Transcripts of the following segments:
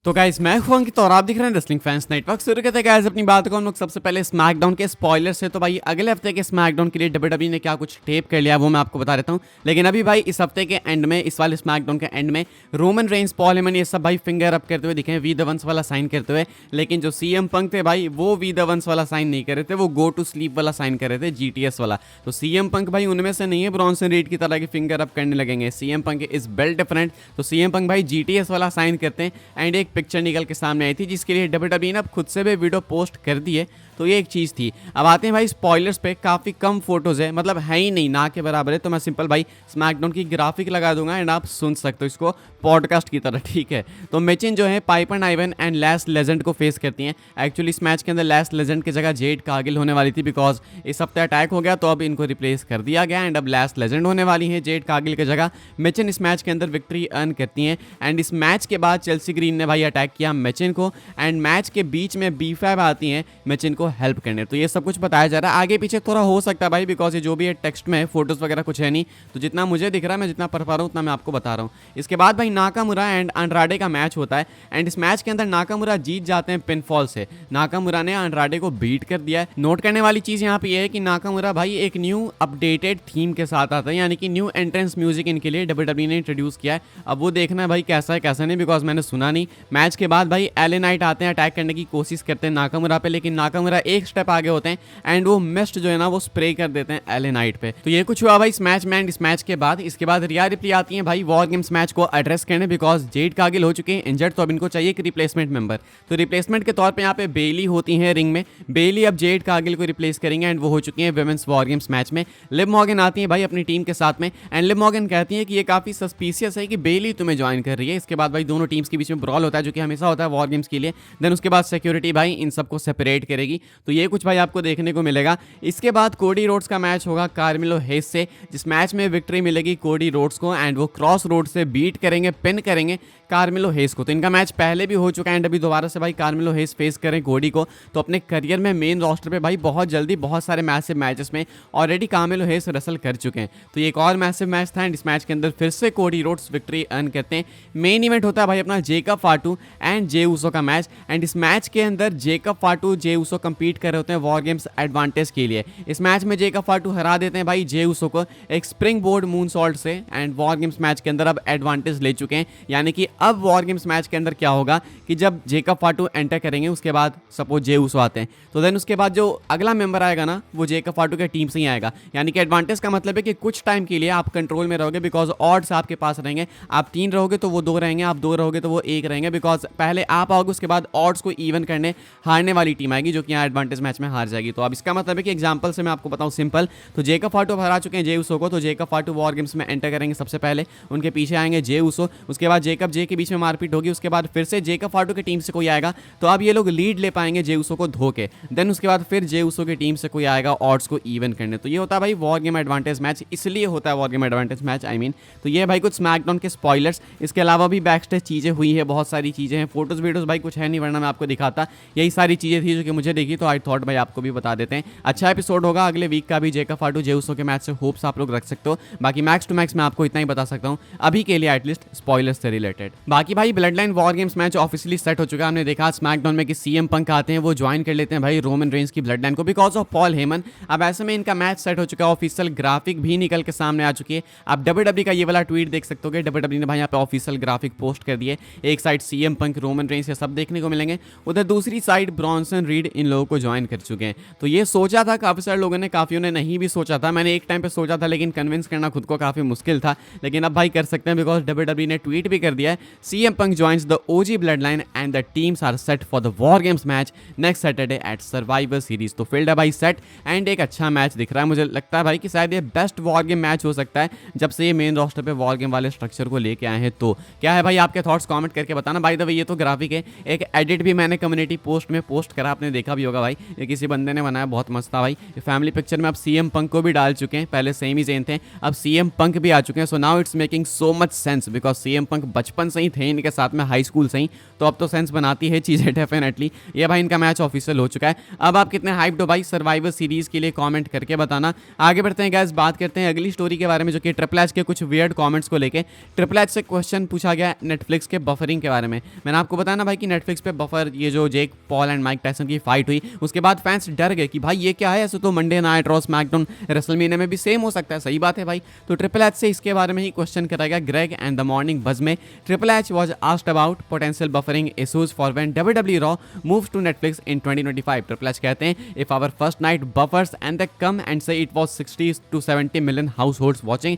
तो गाइस मैं हूं अंकित और आप दिख रहे हैं रेसलिंग फैंस नेटवर्क। शुरू करते हैं गाइस अपनी बात को हम लोग सबसे पहले स्मैकडाउन के स्पॉइलर से। तो भाई अगले हफ्ते के स्मैकडाउन के लिए डब्ल्यूडब्ल्यूई ने क्या कुछ टेप कर लिया वो मैं आपको बता देता हूं। लेकिन अभी भाई इस हफ्ते के एंड में, इस वाले स्मैकडाउन के एंड में रोमन रेंस, पॉल हेमन ये सब भाई फिंगर अप करते हुए दिखे, वी द वंस वाला साइन करते हुए। लेकिन जो सीएम पंक थे भाई वो वी द वंस वाला साइन नहीं कर रहे थे, वो गो टू स्लीप वाला साइन कर रहे थे, जीटीएस वाला। तो सीएम पंक भाई उनमें से नहीं है, ब्रॉन्सन रीड की तरह की फिंगर अप करने लगेंगे। CM Punk is built different. तो सीएम पंक भाई जीटीएस वाला साइन करते हैं एंड एक पिक्चर निकल के सामने आई थी जिसके लिए डब्ल्यूडब्ल्यूई ने अब खुद से भी वीडियो पोस्ट कर दी है। तो ये एक चीज़ थी। अब आते हैं भाई स्पॉयलर्स पे। काफ़ी कम फोटोज़ है, मतलब है ही नहीं, ना के बराबर है। तो मैं सिंपल भाई स्मैकडाउन की ग्राफिक लगा दूंगा एंड आप सुन सकते हो इसको पॉडकास्ट की तरह, ठीक है। तो मेचिन जो है Piper Ivan and lest legend को फेस करती हैं। एक्चुअली इस मैच के अंदर लैस्ट लेजेंड की जगह जेड कारगिल होने वाली थी, बिकॉज इस हफ्ते अटैक हो गया तो अब इनको रिप्लेस कर दिया गया एंड अब लैस्ट लेजेंड होने वाली है जेड कारगिल की जगह। मेचिन इस मैच के अंदर विक्ट्री अर्न करती हैं एंड इस मैच के बाद चेल्सी ग्रीन ने भाई अटैक किया मेचिन को एंड मैच के बीच में B5 आती हैं मेचिन को हेल्प करने। तो ये सब कुछ बताया जा रहा है। आगे पीछे थोड़ा हो सकता है भाई, बिकॉज ये जो भी है टेक्स्ट में, फोटोज वगैरह कुछ है नहीं। तो जितना मुझे दिख रहा है, मैं जितना पढ़ पा रहा हूँ उतना मैं आपको बता रहा हूँ। इसके बाद भाई नाकामुरा एंड अंड्राडे का मैच होता है एंड इस मैच के अंदर नाकामुरा जीत जाते हैं पिनफॉल से। नाकामुरा ने अंड्राडे को बीट कर दिया है। नोट करने वाली चीज़ यहाँ पे ये है कि नाकामुरा भाई एक न्यू अपडेटेड थीम के साथ आता है, यानी कि न्यू एंट्रेंस म्यूजिक इनके लिए डब्ल्यूडब्ल्यूई ने इंट्रोड्यूस किया है। अब वो देखना है भाई कैसा है कैसा नहीं, बिकॉज मैंने सुना नहीं। मैच के बाद भाई एले नाइट आते हैं, अटैक करने की कोशिश करते हैं नाकामुरा पे, लेकिन नाकामुरा एक स्टेप आगे होते हैं एंड वो मिस्ट जो है ना वो स्प्रे कर देते हैं एले नाइट पे। तो ये कुछ हुआ भाई इस मैच में एंड इस मैच के बाद। इसके बाद रिया रिप्ली आती है भाई वॉर गेम्स मैच को एड्रेस करने, बिकॉज जेड कारगिल हो चुके हैं इंजर्ड, तो अब इनको चाहिए एक रिप्लेसमेंट मेंबर। तो रिप्लेसमेंट के तौर पे यहाँ पे बेली होती है रिंग में। बेली अब जेड कारगिल को रिप्लेस करेंगे एंड वो हो चुकी है विमेंस वॉर गेम्स मैच में। लिव मॉर्गन आती है भाई अपनी टीम के साथ में एंड लिव मॉर्गन कहती है कि ये काफी सस्पिशियस है कि बेली तुम्हें ज्वाइन कर रही है। इसके बाद भाई दोनों टीम्स के बीच में ब्रॉल होता है जो कि हमेशा होता है वॉर गेम्स के लिए। देन उसके बाद सिक्योरिटी भाई इन सबको सेपरेट करेगी। तो ये कुछ भाई आपको देखने को मिलेगा। इसके बाद कोडी रोड्स का मैच होगा कार्मेलो हेस से, जिस मैच में विक्ट्री मिलेगी कोडी रोड्स को एंड वो क्रॉस रोड से बीट करेंगे, पिन करेंगे कार्मेलो हेस को। तो इनका मैच पहले भी हो चुका है एंड अभी दोबारा से भाई कार्मेलो हेस फेस करें कोडी को। तो अपने करियर में मेन रोस्टर पे भाई बहुत जल्दी बहुत सारे मैसिव मैचेस में ऑलरेडी कार्मेलो हेस रसल कर चुके हैं। तो ये एक और मैसिव मैच था एंड इस मैच के अंदर फिर से कोडी रोड्स विक्ट्री अर्न करते हैं। मेन इवेंट होता है भाई अपना जेकब फाटू एंड जे ऊसो का मैच एंड इस मैच के अंदर जेकब फाटू जे ऊसो कंपीट कर रहे होते हैं वॉर गेम्स एडवांटेज के लिए। इस मैच में जेकब फाटू हरा देते हैं भाई जे ऊसो को एक स्प्रिंग बोर्ड मून सॉल्ट से एंड वॉर गेम्स मैच के अंदर अब एडवांटेज ले चुके हैं। यानी कि अब वॉर गेम्स मैच के अंदर क्या होगा कि जब जेकब फाटू एंटर करेंगे उसके बाद सपोज जे ऊसो आते हैं तो देन उसके बाद जो अगला मेंबर आएगा ना वो जेकब फाटू के टीम से ही आएगा। यानी कि एडवांटेज का मतलब है कि कुछ टाइम के लिए आप कंट्रोल में रहोगे, बिकॉज ऑड्स आपके पास रहेंगे। आप 3 रहोगे तो वो 2 रहेंगे, आप 2 रहोगे तो वो 1 रहेंगे, बिकॉज पहले आप आओगे उसके बाद ऑड्स को इवन करने हारने वाली टीम आएगी जो कि यहाँ एडवांटेज मैच में हार जाएगी। तो अब इसका मतलब है कि एग्जाम्पल से मैं आपको बताऊँ सिंपल, तो जेकब फाटू हरा चुके हैं जे ऊसो को। तो जेकब फाटू वॉर गेम्स में एंटर करेंगे सबसे पहले, उनके पीछे आएंगे जे ऊसो, उसके बाद जेकब जे के बीच में मारपीट होगी, उसके बाद फिर से जेकब फाटू की टीम से कोई आएगा तो अब ये लोग लीड ले पाएंगे जे ऊसो को धो के। देन उसके बाद फिर जे ऊसो की टीम से कोई आएगा ऑड्स को इवन करने। तो ये होता है भाई वॉर गेम एडवांटेज मैच, इसलिए होता है war game advantage match I mean. तो ये भाई कुछ स्मैकडाउन के स्पॉयलर्स। इसके अलावा भी बैक स्टेज चीज़ें हुई है, बहुत सारी चीज़ें हैं, फोटोज वीडियोज भाई कुछ है नहीं वरना मैं आपको दिखाता। यही सारी चीज़ें थी जो कि मुझे देखी तो आई थॉट भाई आपको भी बता देते हैं। अच्छा एपिसोड होगा अगले वीक का भी जेकब फाटू जे ऊसो के मैच से, होप्स आप लोग रख सकते हो। बाकी मैक्स टू मैक्स मैं आपको इतना ही बता सकता हूँ अभी के लिए एटलीस्ट स्पॉयलर्स से रिलेटेड। बाकी भाई blood line war games match officially set हो चुका है। हमने देखा स्मैकडाउन में कि सीएम पंक आते हैं, वो ज्वाइन कर लेते हैं भाई रोमन रेंस की ब्लड लाइन को बिकॉज ऑफ पॉल हेमन। अब ऐसे में इनका मैच सेट हो चुका है, ऑफिशियल ग्राफिक भी निकल के सामने आ चुकी है। आप डब्ल्यूडब्ल्यूई का ये वाला ट्वीट देख सकते हो, डब्ल्यूडब्ल्यूई ने भाई यहाँ पे ऑफिशियल ग्राफिक पोस्ट कर दिए। एक side CM Punk, Roman Reigns ये सब देखने को मिलेंगे, उधर दूसरी साइड ब्रॉन्सन रीड इन लोगों को ज्वाइन कर चुके हैं। तो ये सोचा था काफी सारे लोगों ने, काफियों ने नहीं भी सोचा था। मैंने एक टाइम पे सोचा था लेकिन कन्विंस करना खुद को काफी मुश्किल था, लेकिन अब भाई कर सकते हैं बिकॉज डब्ल्यूडब्ल्यूई ने ट्वीट भी कर दिया है, CM Punk joins the OG bloodline and the teams are set for the WarGames match next Saturday at Survivor Series. तो फील्ड है भाई सेट एंड एक अच्छा मैच दिख रहा है। मुझे लगता है भाई कि शायद ये बेस्ट वॉर गेम मैच हो सकता है जब से ये मेन रोस्टर पे वॉर गेम वाले स्ट्रक्चर को लेके आए हैं। तो क्या है भाई आपके थॉट्स कमेंट करके बताना। बाय द वे ये तो ग्राफिक है, एक एडिट भी मैंने कम्युनिटी पोस्ट में पोस्ट करा, आपने देखा भी होगा। होगा भाई, ये किसी बंदे ने बनाया, बहुत मस्त था भाई। फैमिली पिक्चर में अब सीएम पंक को भी डाल चुके हैं, पहले सेम ही सेम थे, अब सीएम पंक भी आ चुके हैं। So now it's making so much sense because CM Punk बचपन से ही थे इनके साथ में, हाई स्कूल से ही, तो अब तो सेंस बनाती है चीज़ें डेफिनेटली। ये भाई इनका मैच ऑफिशियल हो चुका है। अब आप कितने हाइप्ड हो भाई सर्वाइवर सीरीज के लिए, कमेंट करके बताना। आगे बढ़ते हैं गाइस, बात करते हैं अगली स्टोरी के बारे में, जो कि ट्रिपल एच के कुछ वियर्ड कमेंट्स को लेके। ट्रिपल एच से क्वेश्चन पूछा गया नेटफ्लिक्स के बफरिंग के बारे में। मैंने आपको बताया ना भाई कि नेटफ्लिक्स पे बफर, ये जो Jake Paul and Mike Tyson की फाइट हुई, उसके बाद फैंस डर गए कि भाई ये क्या है, ऐसे तो Monday night raw, SmackDown, WrestleMania में भी सेम हो सकता है। सही बात है भाई। तो ट्रिपल एच से इसके बारे में ही क्वेश्चन करा गया ग्रेग एंड द मॉर्निंग बज में। Triple H was asked about potential buffering issues for when WWE Raw moves to Netflix in 2025। Triple H कहते हैं if our first night buffers and they come and say it was 60 to 70 million households watching,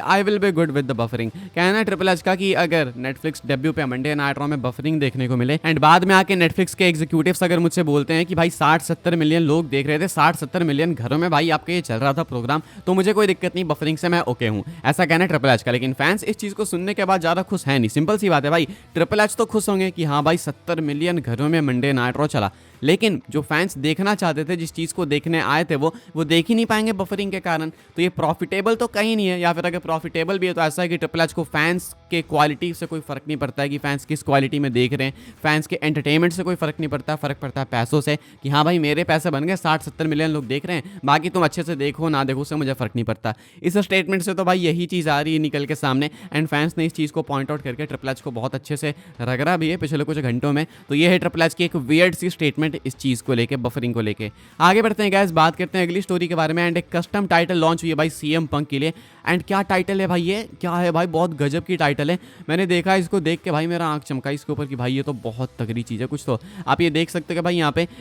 I will be good with the buffering. कहना है triple H का कि अगर Netflix debut पे Monday night raw में buffering देखने को मिले एंड बाद में आके नेटफ्लिक्स के एग्जीक्यूटिव्स अगर मुझसे बोलते हैं कि भाई 60-70 मिलियन लोग देख रहे थे, 60-70 मिलियन घरों में भाई आपके ये चल रहा था प्रोग्राम, तो मुझे कोई दिक्कत नहीं, बफरिंग से मैं ओके हूँ, ऐसा कहना है ट्रिपल एच का। लेकिन फैंस इस चीज़ को सुनने के बाद ज़्यादा खुश है नहीं। सिंपल सी बात है भाई, ट्रिपल एच तो खुश होंगे कि हाँ भाई 70 मिलियन घरों में मंडे नाइट रॉ चला, लेकिन जो फैंस देखना चाहते थे, जिस चीज़ को देखने आए थे, वो देख ही नहीं पाएंगे बफरिंग के कारण। तो ये प्रॉफिटेबल तो कहीं नहीं है, या फिर अगर प्रॉफिटेबल भी है तो ऐसा है कि ट्रिपल एच को फैंस के क्वालिटी से कोई फ़र्क नहीं पड़ता है कि फैंस किस क्वालिटी में देख रहे हैं, फैंस के एंटरटेनमेंट से कोई फ़र्क नहीं पड़ता, फ़र्क पड़ता है पैसों से कि हाँ भाई मेरे पैसे बन गए, 60-70 मिलियन लोग देख रहे हैं, बाकी तुम अच्छे से देखो ना देखो, उससे मुझे फ़र्क नहीं पड़ता। इस स्टेटमेंट से तो भाई यही चीज़ आ रही है निकल के सामने, एंड फैंस ने इस चीज़ को पॉइंट आउट करके ट्रिपल एच को बहुत अच्छे से रगड़ा भी है पिछले कुछ घंटों में। तो ये है ट्रिपल एच की एक वियर्ड सी स्टेटमेंट इस चीज़ को लेके, बफरिंग को लेके। आगे बढ़ते हैं गाइस, बात करते हैं अगली स्टोरी के बारे में। एंड एक कस्टम टाइटल लॉन्च हुई है भाई सीएम पंक के लिए। एंड क्या टाइटल है भाई, ये क्या है भाई, बहुत गजब की टाइटल है। मैंने देखा इसको देख के भाई मेरा आंख चमका इसके ऊपर कि भाई ये तो बहुत तगड़ी चीज़ है कुछ। तो आप ये देख सकते हो कि भाई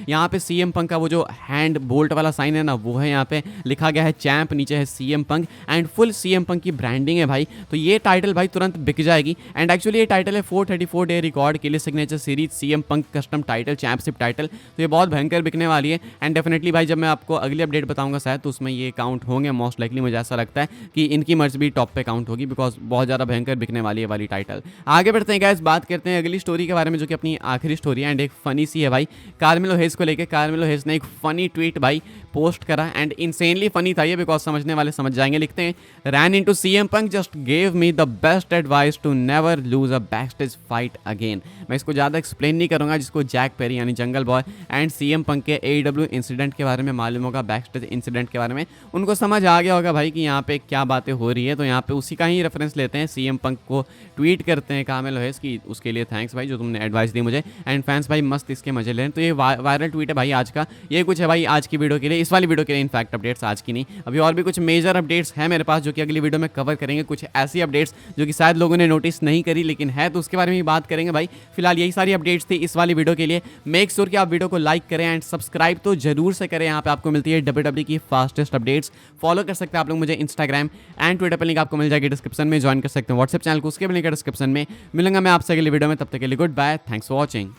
यहाँ पे सीएम पंक का वो जो हैंड बोल्ट वाला साइन है ना, वो है, यहाँ पे लिखा गया है चैंप, नीचे है CM punk, and full CM Punk की ब्रांडिंग है भाई। तो ये टाइटल भाई तुरंत बिक जाएगी। एंड एक्चुअली ये टाइटल है 434 डे रिकॉर्ड के लिए signature series CM Punk custom title, championship title. तो ये बहुत भयंकर बिकने वाली है। एंड डेफिनेटली भाई जब मैं आपको अगली अपडेट बताऊंगा शायद, तो उसमें ये काउंट होंगे मोस्ट लाइकली। मुझे ऐसा लगता है कि इनकी मर्ज भी टॉप पे काउंट होगी, बिकॉज बहुत ज़्यादा भयंकर बिकने वाली है वाली टाइटल। आगे बढ़ते हैं गाइस, बात करते हैं अगली स्टोरी के बारे में, जो कि अपनी आखिरी स्टोरी है एंड एक फनी सी है भाई। कार्मेलो हेज को लेकर कार्मेलो हेज ने एक फनी ट्वीट भाई पोस्ट करा, एंड इंसेनली फनी था ये, बिकॉज समझने वाले समझ जाएंगे। लिखते हैं, ran into CM Punk, just gave me the best advice to never lose a backstage fight again. मैं इसको ज़्यादा एक्सप्लेन नहीं करूँगा, जिसको जैक पेरी यानी जंगल बॉय एंड सीएम पंक के AEW इंसिडेंट के बारे में मालूम होगा, बैकस्टेज इंसिडेंट के बारे में उनको समझ आ गया होगा भाई कि यहाँ पे क्या बातें हो रही है। तो यहाँ पे उसी का ही रेफरेंस लेते हैं, सीएम पंक को ट्वीट करते हैं कार्मेलो हेज की, उसके लिए थैंक्स भाई जो तुमने एडवाइस दी मुझे, एंड फैंस भाई मस्त इसके मजे लें। तो ये वायरल ट्वीट है भाई आज का। ये कुछ है भाई आज की वीडियो के लिए, इस वाली वीडियो के लिए इनफैक्ट अपडेट्स, आज की नहीं, अभी और भी कुछ मेजर अपडेट्स हैं मेरे पास जो कि अगली वीडियो में कवर करेंगे। कुछ ऐसी अपडेट्स जो कि शायद लोगों ने नोटिस नहीं करी लेकिन है, तो उसके बारे में भी बात करेंगे भाई। फिलहाल यही सारी अपडेट्स थी इस वाली वीडियो के लिए। मेक श्योर कि आप वीडियो को लाइक करें एंड सब्सक्राइब तो जरूर से करें। यहाँ पे आपको मिलती है WWE की फास्टेस्ट अपडेट्स। फॉलो कर सकते हैं आप लोग मुझे इंस्टाग्राम एंड ट्विटर पर, लिंक आपको मिल जाएगी डिस्क्रिप्शन में। ज्वाइन कर सकते हैं व्हाट्सएप चैनल को, उसके भी लिंक डिस्क्रिप्शन में। मिलूंगा मैं आपसे अगली वीडियो में, तब तक के लिए goodbye, thanks for watching.